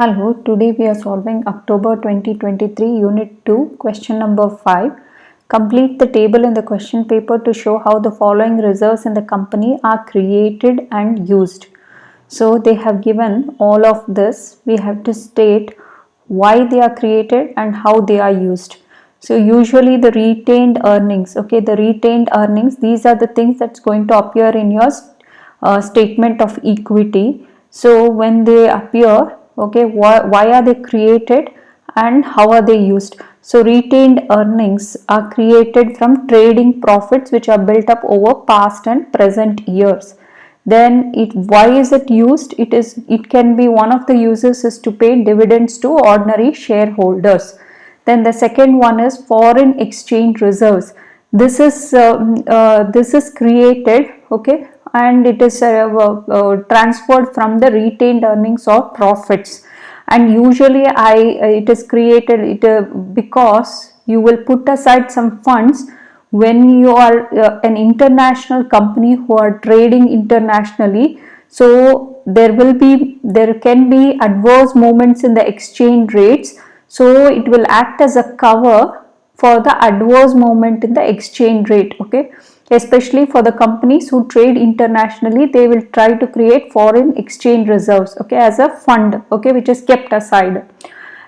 Hello, today we are solving October 2023 Unit 2, question number 5. Complete the table in the question paper to show how the following reserves in the company are created and used. So they have given all of this. We have to state why they are created and how they are used. So usually the retained earnings, the retained earnings, these are the things that's going to appear in your statement of equity. So when they appear, why are they created and how are they used? So retained earnings are created from trading profits which are built up over past and present years. Then why is it used? It can be, one of the uses is to pay dividends to ordinary shareholders. Then the second one is foreign exchange reserves. This is created, and it is transferred from the retained earnings or profits. And usually it is created because you will put aside some funds when you are an international company who are trading internationally. So there can be adverse movements in the exchange rates. So it will act as a cover for the adverse movement in the exchange rate. Especially for the companies who trade internationally, they will try to create foreign exchange reserves, as a fund, which is kept aside.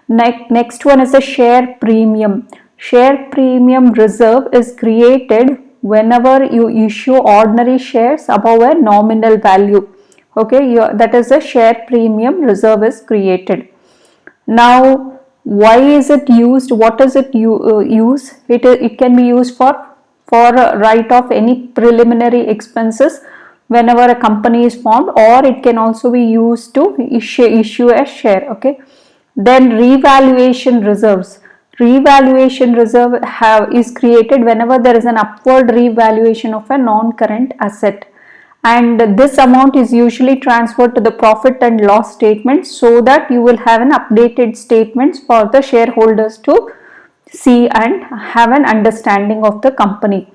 Next one is a share premium. Share premium reserve is created whenever you issue ordinary shares above a nominal value. That is a share premium reserve is created. Now, why is it used? What does it use? It can be used for write off any preliminary expenses whenever a company is formed, or it can also be used to issue a share. Then revaluation reserves. Revaluation reserve is created whenever there is an upward revaluation of a non-current asset, and this amount is usually transferred to the profit and loss statement so that you will have an updated statements for the shareholders to see and have an understanding of the company.